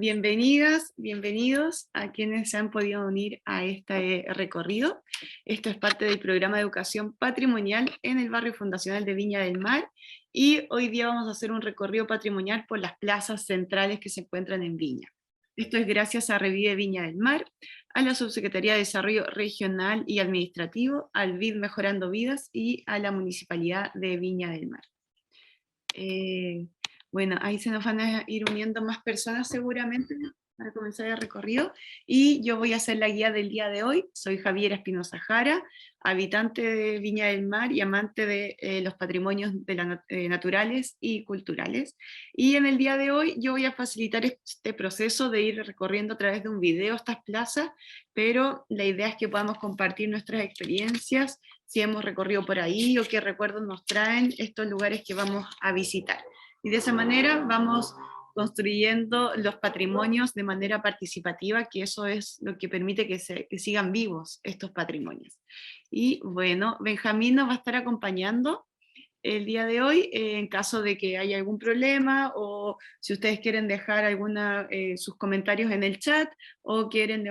bienvenidas, bienvenidos a quienes se han podido unir a este recorrido. Esto es parte del programa de educación patrimonial en el barrio fundacional de Viña del Mar, y hoy día vamos a hacer un recorrido patrimonial por las plazas centrales que se encuentran en Viña. Esto es gracias a Revive Viña del Mar, a la Subsecretaría de Desarrollo Regional y Administrativo, al BID Mejorando Vidas y a la Municipalidad de Viña del Mar. Bueno, ahí se nos van a ir uniendo más personas seguramente para comenzar el recorrido, y yo voy a ser la guía del día de hoy. Soy Javiera Espinosa Jara, habitante de Viña del Mar y amante de los patrimonios naturales y culturales, y en el día de hoy yo voy a facilitar este proceso de ir recorriendo a través de un video estas plazas, pero la idea es que podamos compartir nuestras experiencias, si hemos recorrido por ahí o qué recuerdos nos traen estos lugares que vamos a visitar. Y de esa manera vamos construyendo los patrimonios de manera participativa, que eso es lo que permite que sigan vivos estos patrimonios. Y bueno, Benjamín nos va a estar acompañando el día de hoy, en caso de que haya algún problema, o si ustedes quieren dejar sus comentarios en el chat, o quieren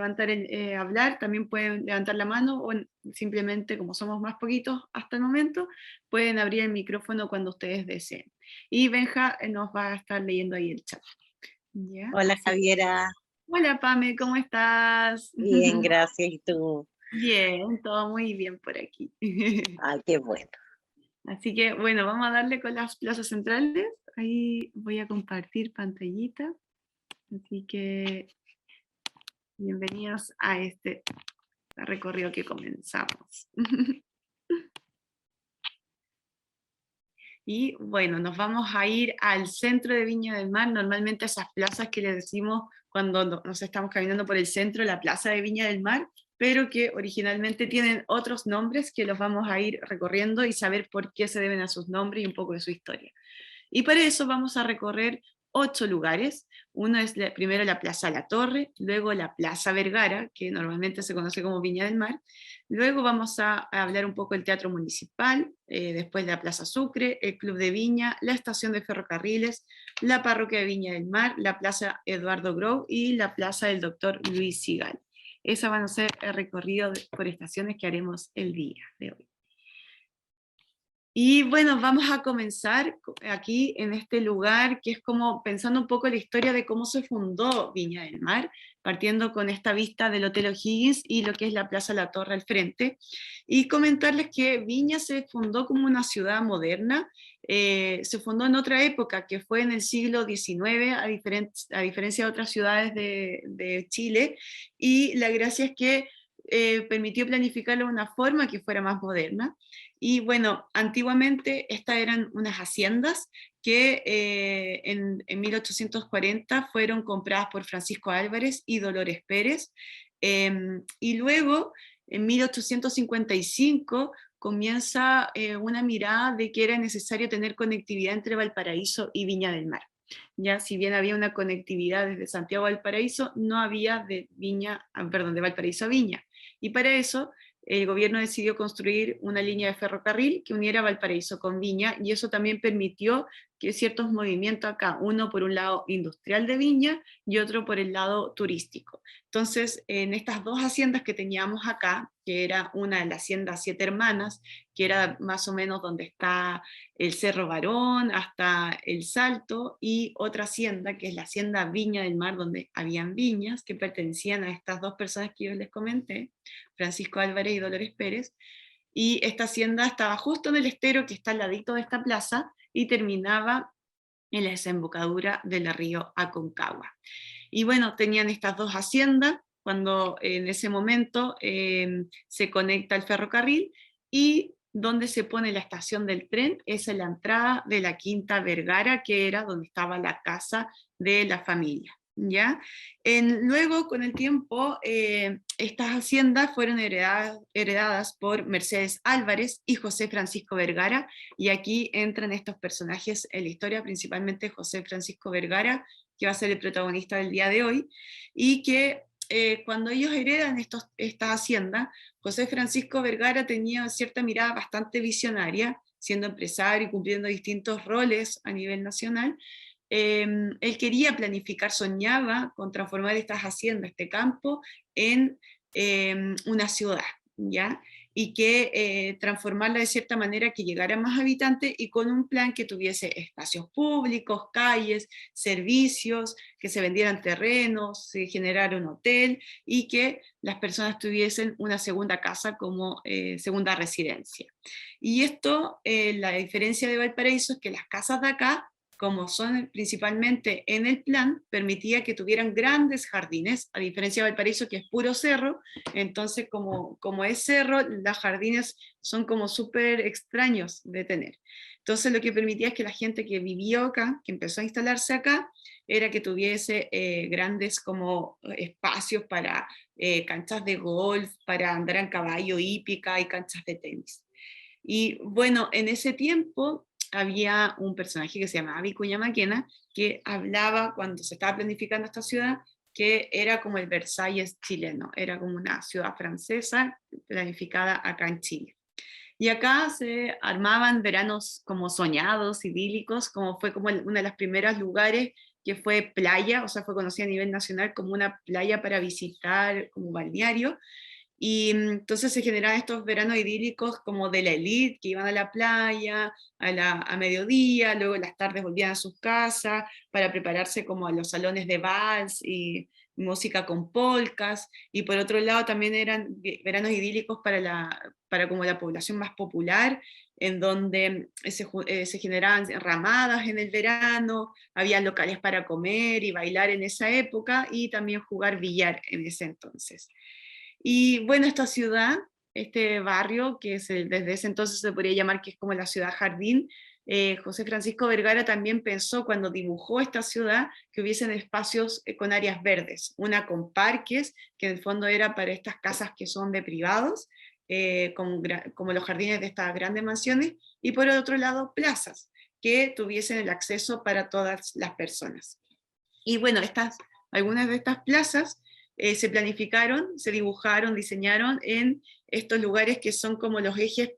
hablar, también pueden levantar la mano, o simplemente, como somos más poquitos hasta el momento, pueden abrir el micrófono cuando ustedes deseen. Y Benja nos va a estar leyendo ahí el chat. ¿Ya? Hola Javiera, Hola Pame, ¿cómo estás? bien, gracias. ¿Y tú? Bien, todo muy bien por aquí. Ay, qué bueno. Así que bueno, vamos a darle con las plazas centrales. Ahí voy a compartir pantallita. Así que bienvenidos a este recorrido que comenzamos. Y bueno, nos vamos a ir al centro de Viña del Mar, normalmente esas plazas que le decimos cuando nos estamos caminando por el centro, la plaza de Viña del Mar, pero que originalmente tienen otros nombres que los vamos a ir recorriendo y saber por qué se deben a sus nombres y un poco de su historia. Y para eso vamos a recorrer 8 lugares. Uno es primero la Plaza La Torre, luego la Plaza Vergara, que normalmente se conoce como Viña del Mar. Luego vamos a hablar un poco del Teatro Municipal, después la Plaza Sucre, el Club de Viña, la Estación de Ferrocarriles, la Parroquia de Viña del Mar, la Plaza Eduardo Grou y la Plaza del Dr. Luis Sigal. Esos van a ser el recorrido por estaciones que haremos el día de hoy. Y bueno, vamos a comenzar aquí en este lugar, que es como pensando un poco la historia de cómo se fundó Viña del Mar, partiendo con esta vista del Hotel O'Higgins y lo que es la Plaza La Torre al frente, y comentarles que Viña se fundó como una ciudad moderna, se fundó en otra época, que fue en el siglo XIX, a diferencia de otras ciudades de Chile, y la gracia es que permitió planificarlo de una forma que fuera más moderna. Y bueno, antiguamente estas eran unas haciendas que en 1840 fueron compradas por Francisco Álvarez y Dolores Pérez, y luego en 1855 comienza una mirada de que era necesario tener conectividad entre Valparaíso y Viña del Mar. Ya, si bien había una conectividad desde Santiago a Valparaíso, no había de Valparaíso a Viña. Y para eso el gobierno decidió construir una línea de ferrocarril que uniera Valparaíso con Viña, y eso también permitió que ciertos movimientos acá, uno por un lado industrial de Viña y otro por el lado turístico. Entonces, en estas dos haciendas que teníamos acá, que era una de la hacienda Siete Hermanas, que era más o menos donde está el Cerro Barón hasta el Salto, y otra hacienda que es la hacienda Viña del Mar, donde habían viñas que pertenecían a estas dos personas que yo les comenté, Francisco Álvarez y Dolores Pérez, y esta hacienda estaba justo en el estero que está al ladito de esta plaza y terminaba en la desembocadura del río Aconcagua. Y bueno, tenían estas dos haciendas cuando en ese momento se conecta el ferrocarril, y donde se pone la estación del tren es en la entrada de la Quinta Vergara, que era donde estaba la casa de la familia. ¿Ya? Luego, con el tiempo, estas haciendas fueron heredadas por Mercedes Álvarez y José Francisco Vergara, y aquí entran estos personajes en la historia, principalmente José Francisco Vergara, que va a ser el protagonista del día de hoy, y que cuando ellos heredan esta hacienda, José Francisco Vergara tenía cierta mirada bastante visionaria, siendo empresario y cumpliendo distintos roles a nivel nacional, él quería planificar, soñaba con transformar estas haciendas, este campo, en una ciudad, ¿ya? Y que transformarla de cierta manera que llegara a más habitantes y con un plan que tuviese espacios públicos, calles, servicios, que se vendieran terrenos, se generara un hotel y que las personas tuviesen una segunda casa como segunda residencia. Y esto, la diferencia de Valparaíso es que las casas de acá, como son principalmente en el plan, permitía que tuvieran grandes jardines, a diferencia de Valparaíso que es puro cerro. Entonces como es cerro, los jardines son como súper extraños de tener. Entonces lo que permitía es que la gente que vivió acá, que empezó a instalarse acá, era que tuviese grandes como espacios para canchas de golf, para andar en caballo, hípica y canchas de tenis. Y bueno, en ese tiempo había un personaje que se llamaba Vicuña Maquena, que hablaba cuando se estaba planificando esta ciudad, que era como el Versalles chileno, era como una ciudad francesa planificada acá en Chile. Y acá se armaban veranos como soñados, idílicos, como fue como uno de los primeros lugares que fue playa, o sea, fue conocida a nivel nacional como una playa para visitar, como balneario, y entonces se generaban estos veranos idílicos como de la élite, que iban a la playa a mediodía, luego en las tardes volvían a sus casas para prepararse como a los salones de vals y música con polcas, y por otro lado también eran veranos idílicos para como la población más popular, en donde se generaban ramadas en el verano, había locales para comer y bailar en esa época, y también jugar billar en ese entonces. Y bueno, esta ciudad, este barrio, que desde ese entonces se podría llamar que es como la ciudad jardín, José Francisco Vergara también pensó cuando dibujó esta ciudad que hubiesen espacios con áreas verdes, una con parques, que en el fondo era para estas casas que son de privados, como los jardines de estas grandes mansiones, y por otro lado plazas, que tuviesen el acceso para todas las personas. Y bueno, algunas de estas plazas se planificaron, se dibujaron, diseñaron en estos lugares que son como los ejes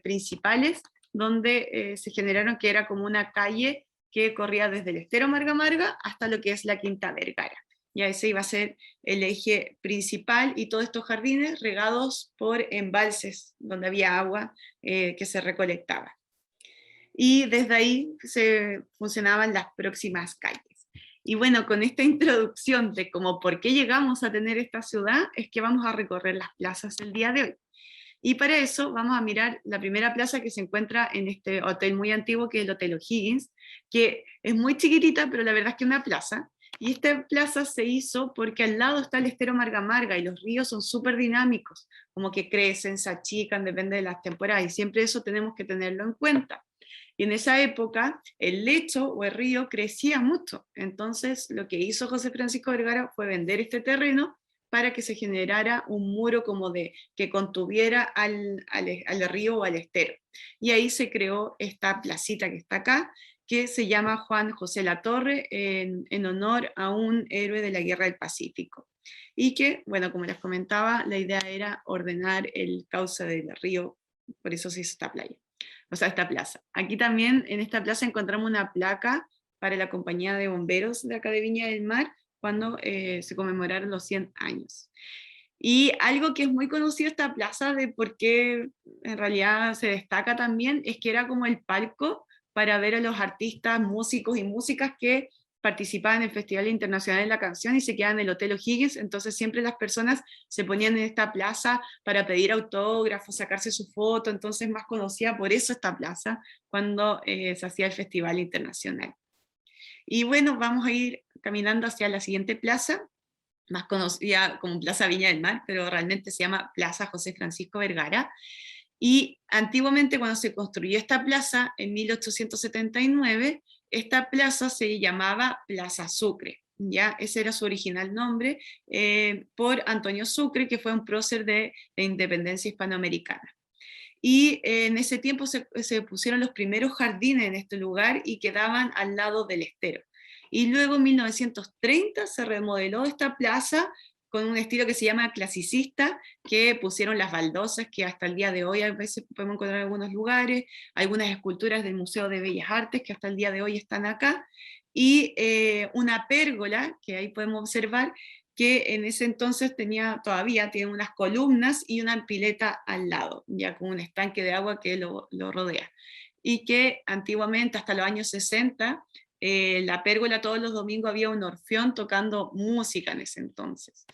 principales, donde se generaron que era como una calle que corría desde el Estero Marga Marga hasta lo que es la Quinta Vergara. Ya ese iba a ser el eje principal, y todos estos jardines regados por embalses, donde había agua que se recolectaba. Y desde ahí se funcionaban las próximas calles. Y bueno, con esta introducción de cómo por qué llegamos a tener esta ciudad, es que vamos a recorrer las plazas el día de hoy. Y para eso vamos a mirar la primera plaza que se encuentra en este hotel muy antiguo, que es el Hotel O'Higgins, que es muy chiquitita, pero la verdad es que es una plaza. Y esta plaza se hizo porque al lado está el Estero Marga Marga, y los ríos son súper dinámicos, como que crecen, se achican, depende de las temporadas, y siempre eso tenemos que tenerlo en cuenta. Y en esa época el lecho o el río crecía mucho. Entonces lo que hizo José Francisco Vergara fue vender este terreno para que se generara un muro como que contuviera al río o al estero. Y ahí se creó esta placita que está acá, que se llama Juan José Latorre, en honor a un héroe de la Guerra del Pacífico. Y que, bueno, como les comentaba, la idea era ordenar el cauce del río, por eso se hizo esta playa. O sea, esta plaza. Aquí también, en esta plaza, encontramos una placa para la compañía de bomberos de acá de Viña del Mar, cuando se conmemoraron los 100 años. Y algo que es muy conocido esta plaza, de por qué en realidad se destaca también, es que era como el palco para ver a los artistas, músicos y músicas que participaban en el Festival Internacional de la Canción y se quedaban en el Hotel O'Higgins. Entonces siempre las personas se ponían en esta plaza para pedir autógrafos, sacarse su foto, entonces más conocida por eso esta plaza cuando se hacía el Festival Internacional. Y bueno, vamos a ir caminando hacia la siguiente plaza, más conocida como Plaza Viña del Mar, pero realmente se llama Plaza José Francisco Vergara. Y antiguamente, cuando se construyó esta plaza, en 1879, esta plaza se llamaba Plaza Sucre, ¿ya? Ese era su original nombre, por Antonio Sucre, que fue un prócer de la independencia hispanoamericana. Y en ese tiempo se pusieron los primeros jardines en este lugar y quedaban al lado del estero. Y luego en 1930 se remodeló esta plaza con un estilo que se llama clasicista, que pusieron las baldosas que hasta el día de hoy a veces podemos encontrar en algunos lugares, algunas esculturas del Museo de Bellas Artes que hasta el día de hoy están acá, y una pérgola, que ahí podemos observar, que en ese entonces todavía tiene unas columnas y una pileta al lado, ya con un estanque de agua que lo rodea. Y que antiguamente, hasta los años 60, la pérgola todos los domingos había un orfeón tocando música en ese entonces.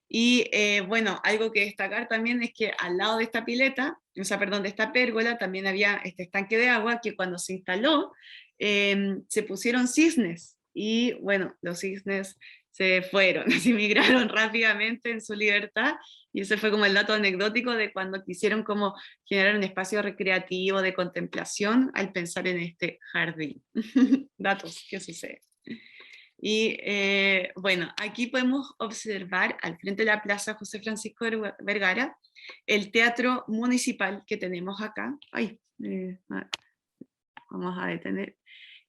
Y bueno, algo que destacar también es que al lado de esta pileta, o sea, perdón, de esta pérgola, también había este estanque de agua que cuando se instaló, se pusieron cisnes. Y bueno, los cisnes se fueron, se migraron rápidamente en su libertad, y ese fue como el dato anecdótico de cuando quisieron como generar un espacio recreativo de contemplación al pensar en este jardín. Datos que suceden. Y bueno, aquí podemos observar al frente de la Plaza José Francisco Vergara el teatro municipal que tenemos acá. Ay, vamos a detener.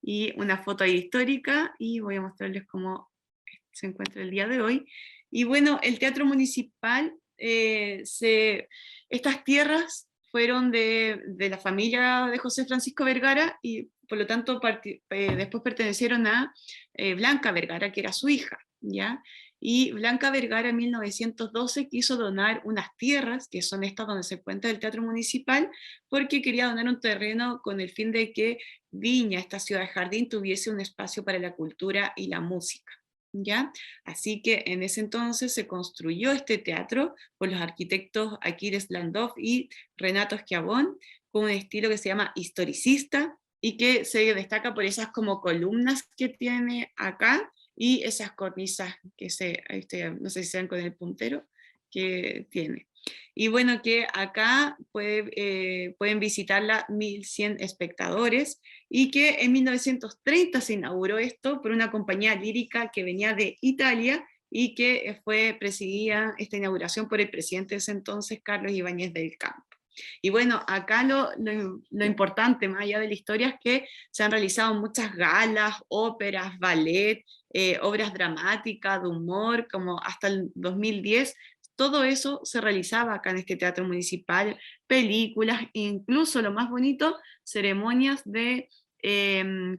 Y una foto ahí histórica, y voy a mostrarles cómo se encuentra el día de hoy. Y bueno, el teatro municipal, estas tierras fueron de la familia de José Francisco Vergara, y por lo tanto después pertenecieron a Blanca Vergara, que era su hija, ¿ya? Y Blanca Vergara en 1912 quiso donar unas tierras, que son estas donde se encuentra el teatro municipal, porque quería donar un terreno con el fin de que Viña, esta ciudad jardín, tuviese un espacio para la cultura y la música, ¿ya? Así que en ese entonces se construyó este teatro por los arquitectos Aquiles Landov y Renato Schiavone, con un estilo que se llama historicista y que se destaca por esas como columnas que tiene acá y esas cornisas que no sé si se ven con el puntero, que tiene. Y bueno, que acá pueden visitarla 1.100 espectadores, y que en 1930 se inauguró esto por una compañía lírica que venía de Italia, y que fue presidida esta inauguración por el presidente de ese entonces, Carlos Ibáñez del Campo. Y bueno, acá lo importante, más allá de la historia, es que se han realizado muchas galas, óperas, ballet, obras dramáticas, de humor, como hasta el 2010, todo eso se realizaba acá en este teatro municipal, películas, incluso lo más bonito, ceremonias de,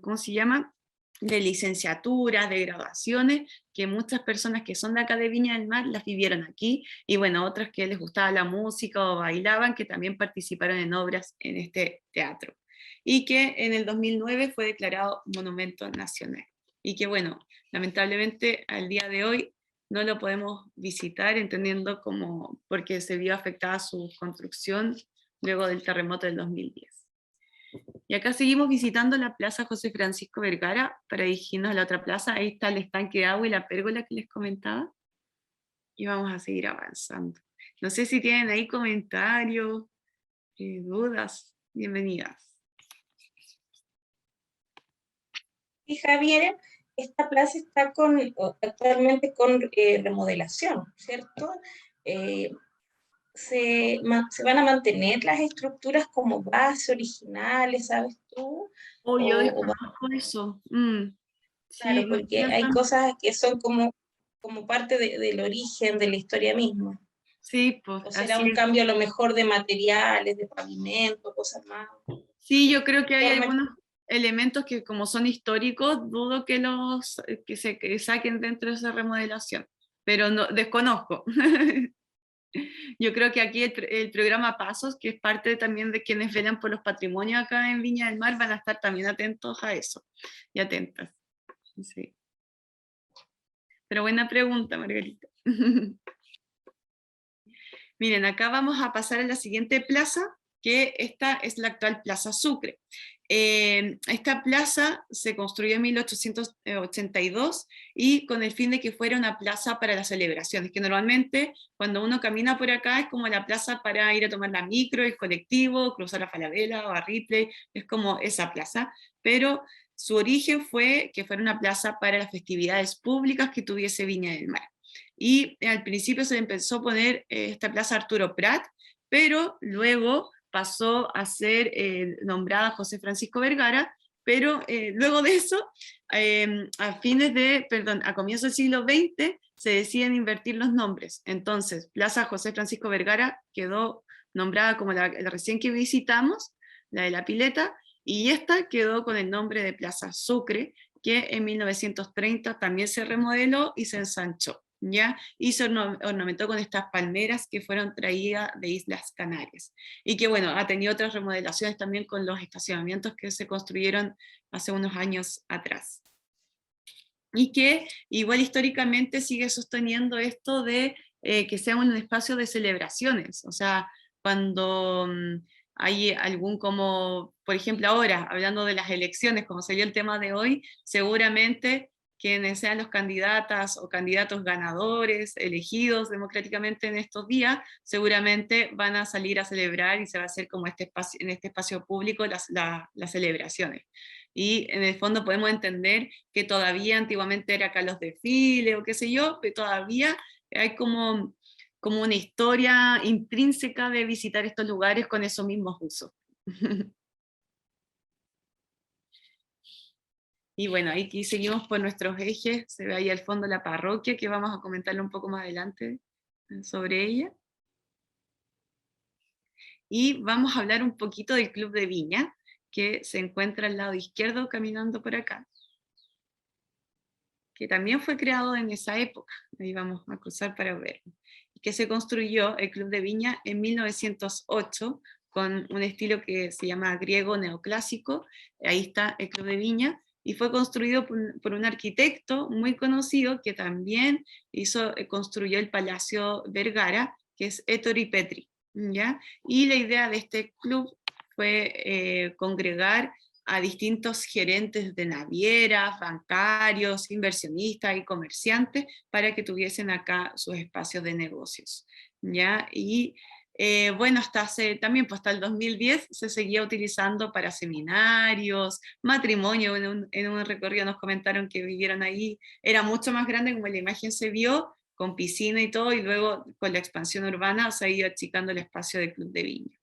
¿cómo se llama?, de licenciaturas, de graduaciones, que muchas personas que son de acá de Viña del Mar las vivieron aquí, y bueno, otras que les gustaba la música o bailaban, que también participaron en obras en este teatro, y que en el 2009 fue declarado Monumento Nacional, y que bueno, lamentablemente al día de hoy no lo podemos visitar, entendiendo como porque se vio afectada su construcción luego del terremoto del 2010. Y acá seguimos visitando la Plaza José Francisco Vergara para dirigirnos a la otra plaza. Ahí está el estanque de agua y la pérgola que les comentaba. Y vamos a seguir avanzando. No sé si tienen ahí comentarios, dudas. Bienvenidas. Y Javier, esta plaza está actualmente con remodelación, ¿cierto? Se van a mantener las estructuras como base originales, ¿sabes tú? Oh, yo desconozco eso. Claro, Sí, porque hay cosas que son como parte del origen de la historia misma. sí, pues O será así un es. cambio a lo mejor de materiales, de pavimento, cosas más. Sí, yo creo que hay algunos elementos que, como son históricos, dudo que que saquen dentro de esa remodelación, pero no, desconozco. Yo creo que aquí el programa Pasos, que es parte también de quienes velan por los patrimonios acá en Viña del Mar, van a estar también atentos a eso y atentas. Sí. Pero buena pregunta, Margarita. Miren, acá vamos a pasar a la siguiente plaza, que esta es la actual Plaza Sucre. Esta plaza se construyó en 1882 y con el fin de que fuera una plaza para las celebraciones, que normalmente cuando uno camina por acá es como la plaza para ir a tomar la micro, el colectivo, cruzar a Falabella o a Ripley, es como esa plaza, pero su origen fue que fuera una plaza para las festividades públicas que tuviese Viña del Mar. Y al principio se empezó a poner esta plaza Arturo Prat, pero luego pasó a ser nombrada José Francisco Vergara, pero luego de eso, a comienzos del siglo XX, se deciden invertir los nombres. Entonces, Plaza José Francisco Vergara quedó nombrada como la recién que visitamos, la de la pileta, y esta quedó con el nombre de Plaza Sucre, que en 1930 también se remodeló y se ensanchó, ¿ya? Y se ornamentó con estas palmeras que fueron traídas de Islas Canarias. Y que bueno, ha tenido otras remodelaciones también con los estacionamientos que se construyeron hace unos años atrás. Y que igual históricamente sigue sosteniendo esto de que sea un espacio de celebraciones, o sea, cuando hay algún como, por ejemplo ahora, hablando de las elecciones, como sería el tema de hoy, seguramente quienes sean los candidatas o candidatos ganadores, elegidos democráticamente en estos días, seguramente van a salir a celebrar y se va a hacer como en este espacio público las celebraciones. Y en el fondo podemos entender que todavía antiguamente era acá los desfiles o qué sé yo, pero todavía hay como una historia intrínseca de visitar estos lugares con esos mismos usos. Y bueno, aquí seguimos por nuestros ejes, se ve ahí al fondo la parroquia, que vamos a comentarle un poco más adelante sobre ella. Y vamos a hablar un poquito del Club de Viña, que se encuentra al lado izquierdo caminando por acá, que también fue creado en esa época, ahí vamos a cruzar para verlo, y que se construyó el Club de Viña en 1908, con un estilo que se llama griego neoclásico, ahí está el Club de Viña, y fue construido por un arquitecto muy conocido que también construyó el Palacio Vergara, que es Ettore Petri, ¿ya? Y la idea de este club fue congregar a distintos gerentes de navieras, bancarios, inversionistas y comerciantes para que tuviesen acá sus espacios de negocios, ¿ya? Y bueno, también pues, hasta el 2010 se seguía utilizando para seminarios, matrimonio, en un recorrido nos comentaron que vivieron ahí, era mucho más grande como la imagen se vio, con piscina y todo, y luego con la expansión urbana se ha ido achicando el espacio del Club de Viña.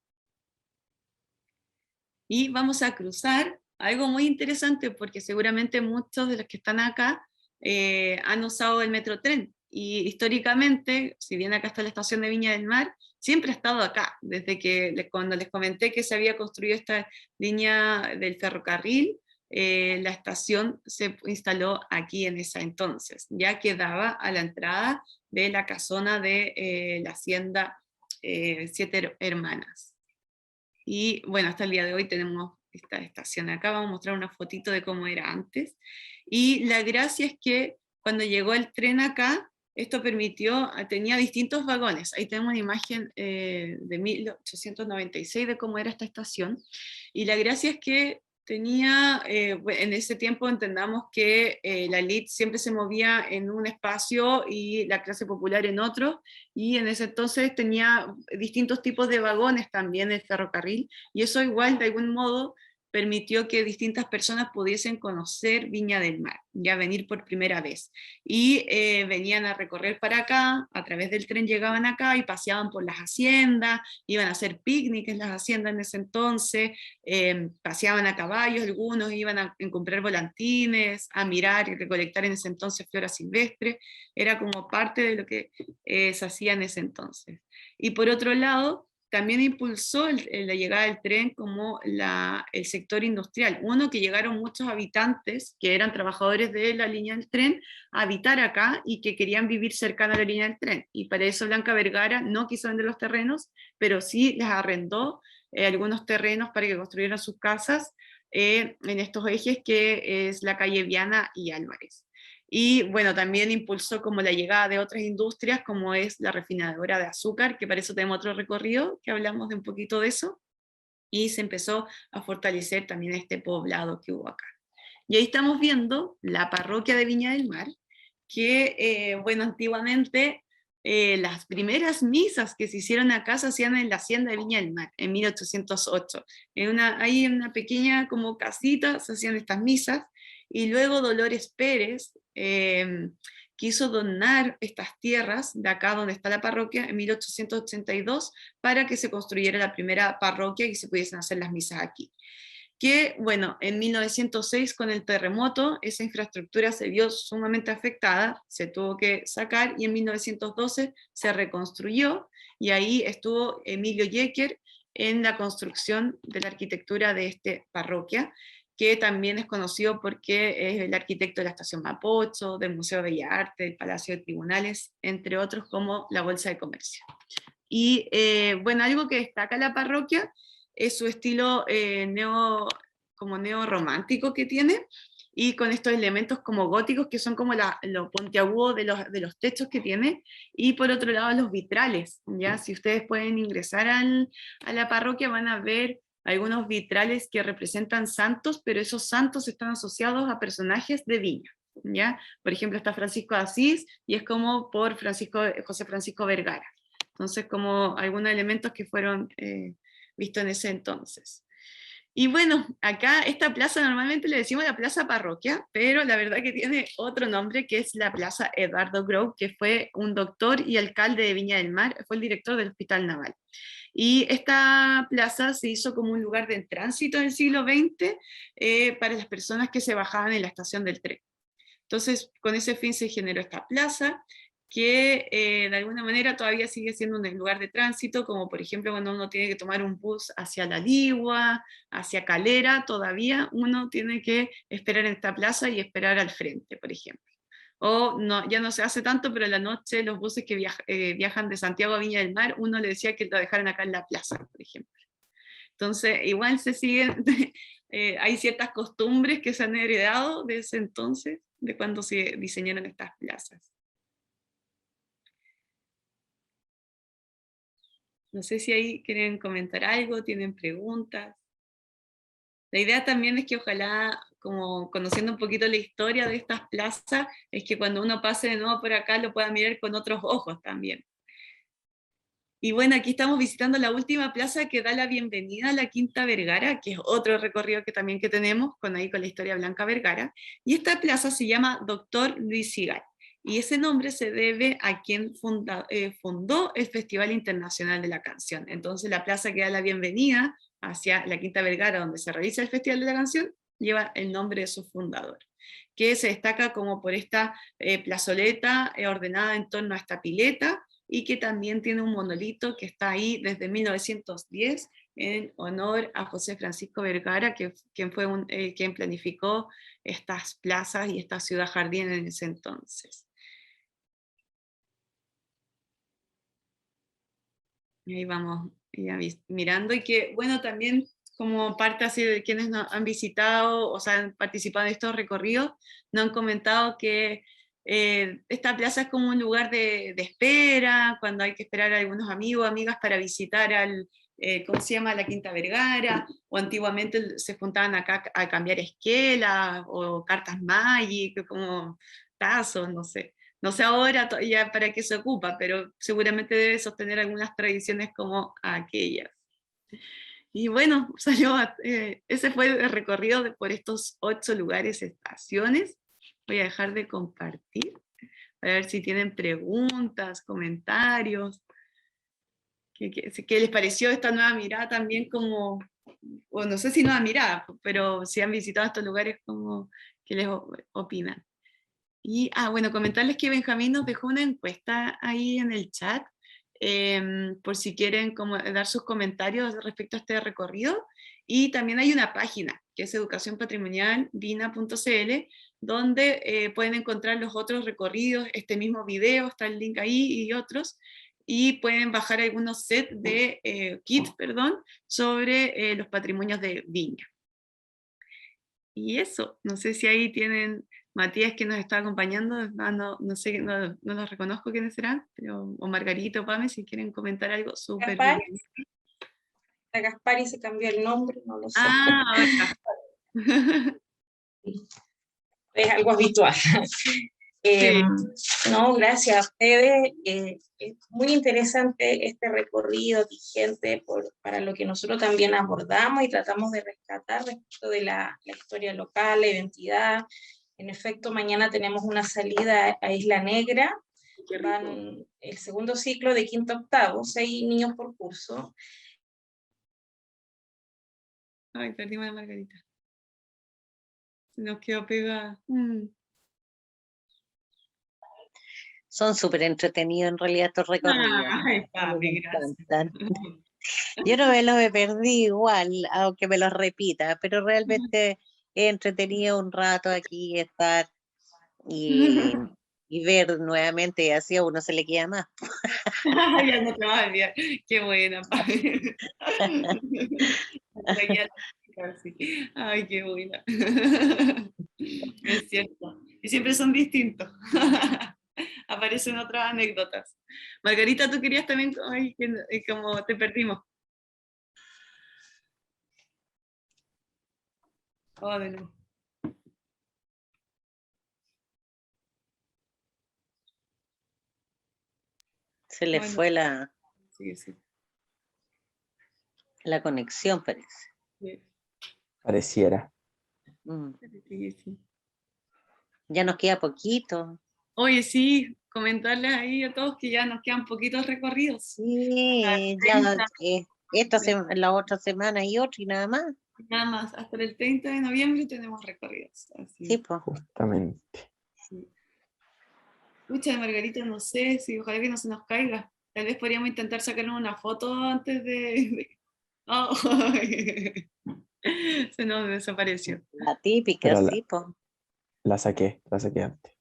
Y vamos a cruzar algo muy interesante porque seguramente muchos de los que están acá han usado el Metrotren, y históricamente, si bien acá está la estación de Viña del Mar, siempre ha estado acá, desde que cuando les comenté que se había construido esta línea del ferrocarril, la estación se instaló aquí en esa entonces, ya que daba a la entrada de la casona de la hacienda Siete Hermanas. Y bueno, hasta el día de hoy tenemos esta estación acá, vamos a mostrar una fotito de cómo era antes. Y la gracia es que cuando llegó el tren acá, esto tenía distintos vagones. Ahí tenemos una imagen de 1896 de cómo era esta estación. Y la gracia es que tenía, en ese tiempo entendamos que la élite siempre se movía en un espacio y la clase popular en otro, y en ese entonces tenía distintos tipos de vagones también el ferrocarril, y eso igual de algún modo permitió que distintas personas pudiesen conocer Viña del Mar, ya venir por primera vez. Y venían a recorrer para acá, a través del tren llegaban acá y paseaban por las haciendas, iban a hacer picnic en las haciendas en ese entonces, paseaban a caballos, algunos iban a comprar volantines, a mirar y recolectar en ese entonces flora silvestre, era como parte de lo que se hacía en ese entonces. Y por otro lado, también impulsó la llegada del tren como el sector industrial. Uno, que llegaron muchos habitantes que eran trabajadores de la línea del tren a habitar acá y que querían vivir cercano a la línea del tren. Y para eso Blanca Vergara no quiso vender los terrenos, pero sí les arrendó algunos terrenos para que construyeran sus casas en estos ejes, que es la calle Viana y Álvarez. Y bueno, también impulsó como la llegada de otras industrias, como es la refinadora de azúcar, que para eso tenemos otro recorrido, que hablamos de un poquito de eso, y se empezó a fortalecer también este poblado que hubo acá. Y ahí estamos viendo la parroquia de Viña del Mar, que bueno, antiguamente las primeras misas que se hicieron acá se hacían en la hacienda de Viña del Mar, en 1808. Ahí en una pequeña como casita se hacían estas misas, y luego Dolores Pérez quiso donar estas tierras de acá donde está la parroquia en 1882 para que se construyera la primera parroquia y se pudiesen hacer las misas aquí. Que bueno, en 1906 con el terremoto esa infraestructura se vio sumamente afectada, se tuvo que sacar, y en 1912 se reconstruyó, y ahí estuvo Emilio Yecker en la construcción de la arquitectura de esta parroquia, que también es conocido porque es el arquitecto de la Estación Mapocho, del Museo de Bellas Artes, del Palacio de Tribunales, entre otros como la Bolsa de Comercio. Y bueno, algo que destaca la parroquia es su estilo como neorromántico que tiene, y con estos elementos como góticos que son como lo puntiagudo de los techos que tiene, y por otro lado los vitrales, ¿ya? Si ustedes pueden ingresar a la parroquia van a ver algunos vitrales que representan santos, pero esos santos están asociados a personajes de Viña, ¿ya? Por ejemplo está Francisco de Asís, y es como por José Francisco Vergara. Entonces como algunos elementos que fueron vistos en ese entonces. Y bueno, acá esta plaza normalmente le decimos la Plaza Parroquia, pero la verdad que tiene otro nombre, que es la Plaza Eduardo Grou, que fue un doctor y alcalde de Viña del Mar, fue el director del Hospital Naval. Y esta plaza se hizo como un lugar de tránsito en el siglo XX para las personas que se bajaban en la estación del tren. Entonces, con ese fin se generó esta plaza, que de alguna manera todavía sigue siendo un lugar de tránsito, como por ejemplo cuando uno tiene que tomar un bus hacia La Ligua, hacia Calera, todavía uno tiene que esperar en esta plaza y esperar al frente, por ejemplo. O no, ya no se hace tanto, pero en la noche los buses que viajan de Santiago a Viña del Mar, uno le decía que lo dejaran acá en la plaza, por ejemplo. Entonces, igual se siguen, hay ciertas costumbres que se han heredado de ese entonces, de cuando se diseñaron estas plazas. No sé si ahí quieren comentar algo, tienen preguntas. La idea también es que ojalá, como conociendo un poquito la historia de estas plazas, es que cuando uno pase de nuevo por acá lo pueda mirar con otros ojos también. Y bueno, aquí estamos visitando la última plaza que da la bienvenida a la Quinta Vergara, que es otro recorrido que también que tenemos, con la historia Blanca Vergara. Y esta plaza se llama Dr. Luis Sigal. Y ese nombre se debe a quien fundó el Festival Internacional de la Canción. Entonces la plaza que da la bienvenida hacia la Quinta Vergara, donde se realiza el Festival de la Canción, lleva el nombre de su fundador, que se destaca como por esta plazoleta ordenada en torno a esta pileta, y que también tiene un monolito que está ahí desde 1910 en honor a José Francisco Vergara, quien fue quien planificó estas plazas y esta ciudad jardín en ese entonces. Y ahí vamos mirando, y que bueno, también como parte así de quienes nos han visitado o sea, han participado en estos recorridos, nos han comentado que esta plaza es como un lugar de espera, cuando hay que esperar a algunos amigos, amigas para visitar ¿cómo se llama? La Quinta Vergara, o antiguamente se juntaban acá a cambiar esquelas, o cartas Magic, como tazos, no sé. No sé ahora ya para qué se ocupa, pero seguramente debe sostener algunas tradiciones como aquellas. Y bueno, ese fue el recorrido por estos 8 lugares, estaciones. Voy a dejar de compartir para ver si tienen preguntas, comentarios. ¿Qué les pareció esta nueva mirada también como, o no sé si nueva mirada, pero si han visitado estos lugares, como, ¿qué les opinan? Y, bueno, comentarles que Benjamín nos dejó una encuesta ahí en el chat, por si quieren dar sus comentarios respecto a este recorrido, y también hay una página, que es educacionpatrimonialvina.cl, donde pueden encontrar los otros recorridos, este mismo video, está el link ahí, y otros, y pueden bajar algunos sets de kits, sobre los patrimonios de Viña. Y eso, no sé si ahí tienen Matías que nos está acompañando, no sé, no los reconozco quiénes serán, pero, o Margarita o Pame, si quieren comentar algo súper bien. Gaspari se cambió el nombre, no lo sé. Ahora. Es algo habitual. Sí. No, gracias a ustedes. Es muy interesante este recorrido vigente para lo que nosotros también abordamos y tratamos de rescatar respecto de la historia local, la identidad. En efecto, mañana tenemos una salida a Isla Negra. Van el segundo ciclo de quinto a octavo, 6 niños por curso. Ay, perdimos a Margarita. Se nos quedó pegada. Son súper entretenidos en realidad estos recorridos. Ay, Pame, gracias. Yo no me los he perdido igual, aunque me los repita, pero realmente es entretenido un rato aquí estar y, y ver nuevamente, y así a uno se le queda más. Ya no te vas a olvidar. Qué buena. Sí. Ay, qué buena. Es cierto. Y siempre son distintos. Aparecen otras anécdotas. Margarita, tú querías también, ay, como te perdimos. Oh, de nuevo. Se le Bueno, fue la sí, sí. conexión, parece. Sí, Pareciera. Mm. sí, sí. Ya nos queda poquito. Oye, sí, comentarles ahí a todos que ya nos quedan poquitos recorridos. Sí, ya la otra semana y otra y nada más. Nada más, hasta el 30 de noviembre tenemos recorridos. Así. Sí, pues. Justamente. Sí. Pucha, Margarita, no sé, si ojalá que no se nos caiga. Tal vez podríamos intentar sacarnos una foto antes Oh, se nos desapareció. La típica, Pero sí, pues. la saqué antes.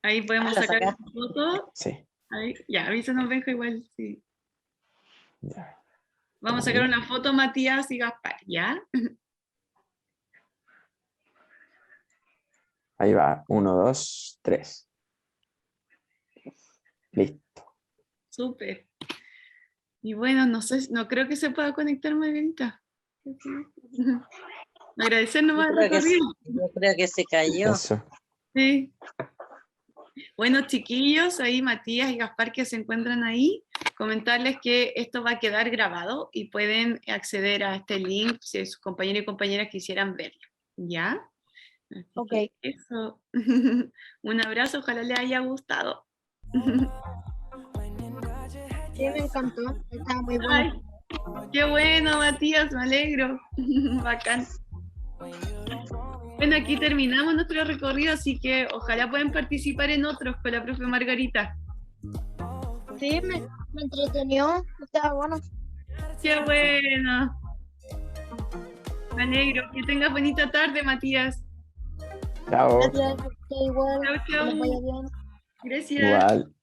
Ahí podemos la sacar sacaste. una foto. Sí, Ahí, ya, avísanos, Benja, igual, sí. ya. Vamos a sacar una foto, Matías y Gaspar, ¿ya? Ahí va. 1, 2, 3. Listo. Súper. Y bueno, no sé, no creo que se pueda conectar Margarita. Agradecer nomás el recorrido. Yo creo que se cayó. Eso. Sí. Bueno, chiquillos, ahí Matías y Gaspar que se encuentran ahí, comentarles que esto va a quedar grabado y pueden acceder a este link si sus compañeros y compañeras quisieran verlo. ¿Ya? Así Ok. que eso. Un abrazo, ojalá les haya gustado. Sí, me encantó. Estaba muy bueno. Ay, qué bueno, Matías, me alegro. Bacán. Bueno, aquí terminamos nuestro recorrido, así que ojalá puedan participar en otros con la profe Margarita. Sí, me entretenió. Estaba bueno. Qué bueno. Me alegro. Que tengas bonita tarde, Matías. Chao. Gracias. Usted igual. Chao, Que les vaya chao. bien. Gracias. Igual.